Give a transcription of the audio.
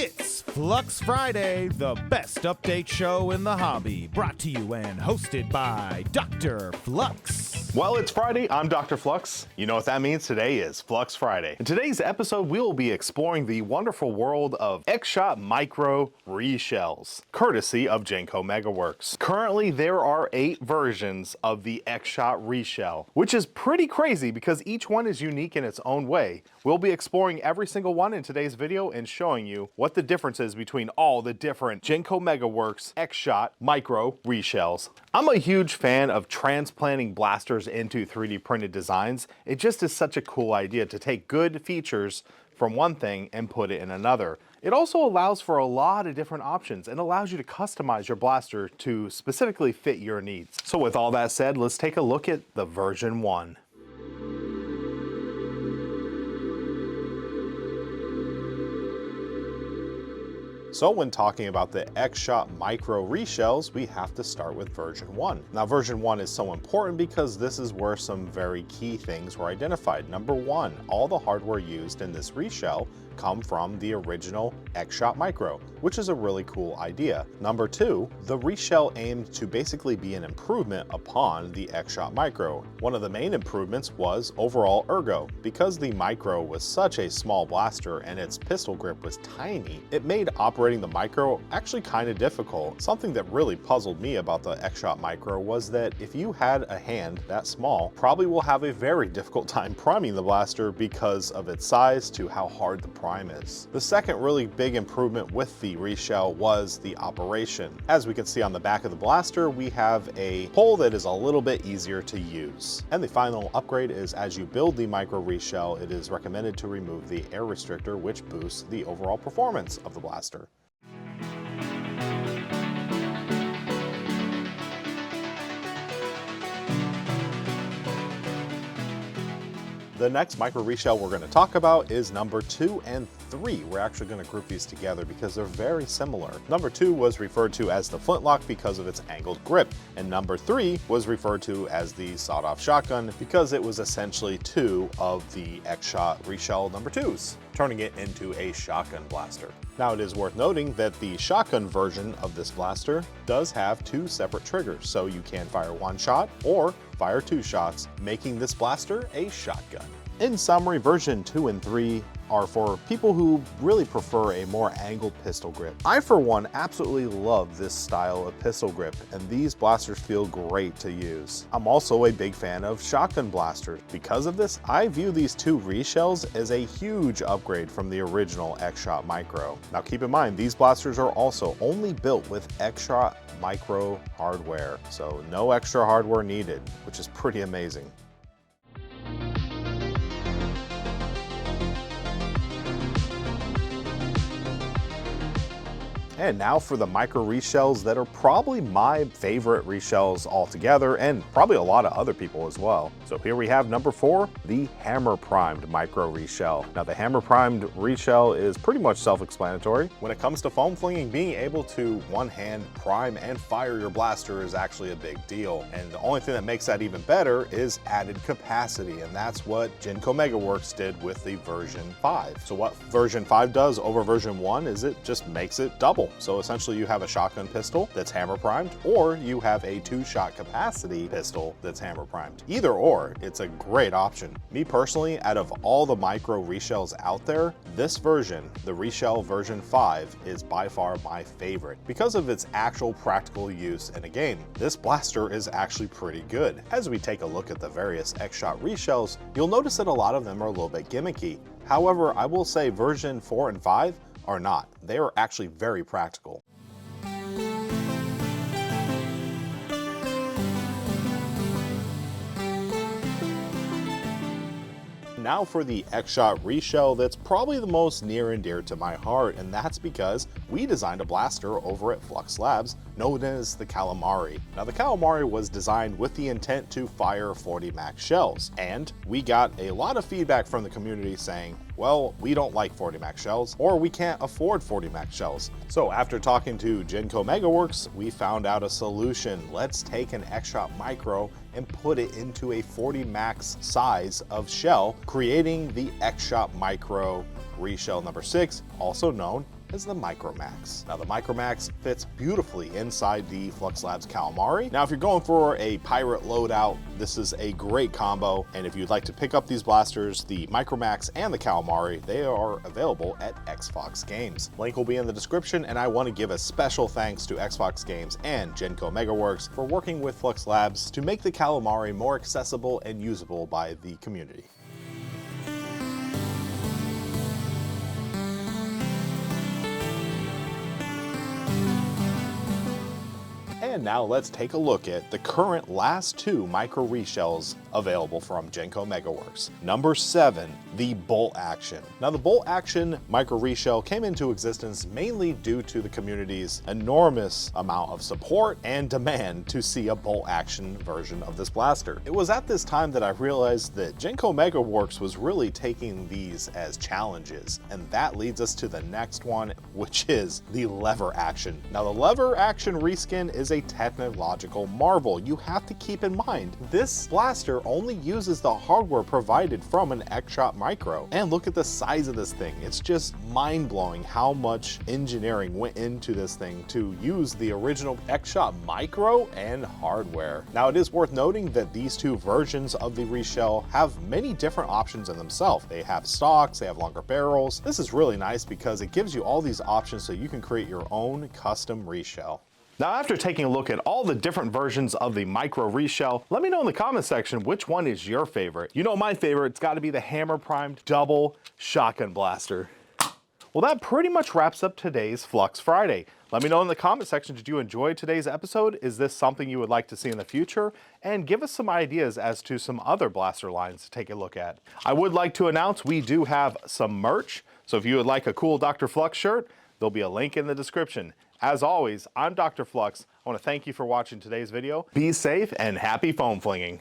It's Flux Friday, the best update show in the hobby, brought to you and hosted by DrFlux. Well, it's Friday. I'm DrFlux. You know what that means? Today is Flux Friday. In today's episode, we will be exploring the wonderful world of XShot micro reshells, courtesy of GenCo MegaWorks. Currently, there are 8 versions of the XShot reshell, which is pretty crazy because each one is unique in its own way. We'll be exploring every single one in today's video and showing you what the difference is between all the different GenCo MegaWorks XShot micro reshells. I'm a huge fan of transplanting blasters into 3D printed designs. It just is such a cool idea to take good features from one thing and put it in another. It also allows for a lot of different options and allows you to customize your blaster to specifically fit your needs. So with all that said, let's take a look at the version 1. So when talking about the XShot micro reshells, we have to start with version 1. Now version 1 is so important because this is where some very key things were identified. Number 1, all the hardware used in this reshell come from the original XShot micro, which is a really cool idea. Number 2, the reshell aimed to basically be an improvement upon the XShot micro. One of the main improvements was overall ergo. Because the micro was such a small blaster and its pistol grip was tiny, it made operating the micro actually kind of difficult. Something that really puzzled me about the XShot micro was that if you had a hand that small, probably will have a very difficult time priming the blaster because of its size to how hard the prime is. The second really big improvement with the reshell was the operation. As we can see on the back of the blaster, we have a pole that is a little bit easier to use. And the final upgrade is as you build the micro reshell, it is recommended to remove the air restrictor, which boosts the overall performance of the blaster. The next micro reshell we're going to talk about is number 2 and 3. We're actually going to group these together because they're very similar. Number 2 was referred to as the flintlock because of its angled grip, and number 3 was referred to as the sawed-off shotgun because it was essentially 2 of the XShot reshell number 2s, turning it into a shotgun blaster. Now it is worth noting that the shotgun version of this blaster does have 2 separate triggers, so you can fire 1 shot or fire 2 shots, making this blaster a shotgun. In summary, version 2 and 3 are for people who really prefer a more angled pistol grip. I, for one, absolutely love this style of pistol grip, and these blasters feel great to use. I'm also a big fan of shotgun blasters. Because of this, I view these 2 reshells as a huge upgrade from the original XShot micro. Now keep in mind, these blasters are also only built with XShot micro hardware, so no extra hardware needed, which is pretty amazing. And now for the micro reshells that are probably my favorite reshells altogether, and probably a lot of other people as well. So here we have number 4, the hammer primed micro reshell. Now the hammer primed reshell is pretty much self-explanatory. When it comes to foam flinging, being able to one-hand prime and fire your blaster is actually a big deal. And the only thing that makes that even better is added capacity, and that's what GenCo MegaWorks did with the version 5. So what version 5 does over version 1 is it just makes it double. So essentially you have a shotgun pistol that's hammer primed, or you have a 2-shot capacity pistol that's hammer primed. Either or, it's a great option. Me personally, out of all the micro reshells out there, this version, the reshell version 5, is by far my favorite because of its actual practical use in a game. This blaster is actually pretty good. As we take a look at the various XShot reshells, you'll notice that a lot of them are a little bit gimmicky. However, I will say version 4 and 5 are not. They are actually very practical. Now for the XShot reshell that's probably the most near and dear to my heart, and that's because we designed a blaster over at Flux Labs known as the Calamari. Now the Calamari was designed with the intent to fire 40 max shells, and we got a lot of feedback from the community saying, well, we don't like 40 max shells, or we can't afford 40 max shells. So after talking to GenCo MegaWorks, we found out a solution. Let's take an XShot micro and put it into a 40 max size of shell, creating the XShot micro reshell number 6, also known is the Micromax. Now the Micromax fits beautifully inside the Flux Labs Calamari. Now if you're going for a pirate loadout, this is a great combo, and if you'd like to pick up these blasters, the Micromax and the Calamari, they are available at Xbox Games. Link will be in the description, and I want to give a special thanks to Xbox Games and GenCo Megaworks for working with Flux Labs to make the Calamari more accessible and usable by the community. And now let's take a look at the current last two micro reshells available from GenCo Megaworks. Number 7, the Bolt Action. Now the Bolt Action micro reshell came into existence mainly due to the community's enormous amount of support and demand to see a Bolt Action version of this blaster. It was at this time that I realized that GenCo Megaworks was really taking these as challenges, and that leads us to the next one, which is the Lever Action. Now the Lever Action reskin is a technological marvel. You have to keep in mind, this blaster only uses the hardware provided from an XShot Micro. And look at the size of this thing. It's just mind-blowing how much engineering went into this thing to use the original XShot Micro and hardware. Now it is worth noting that these two versions of the reshell have many different options in themselves. They have stocks, they have longer barrels. This is really nice because it gives you all these options so you can create your own custom reshell. Now, after taking a look at all the different versions of the micro reshell, let me know in the comment section which one is your favorite. You know my favorite, it's got to be the hammer primed double shotgun blaster. Well, that pretty much wraps up today's Flux Friday. Let me know in the comment section, did you enjoy today's episode? Is this something you would like to see in the future? And give us some ideas as to some other blaster lines to take a look at. I would like to announce we do have some merch, so if you would like a cool DrFlux shirt, there'll be a link in the description. As always, I'm DrFlux. I want to thank you for watching today's video. Be safe and happy foam flinging.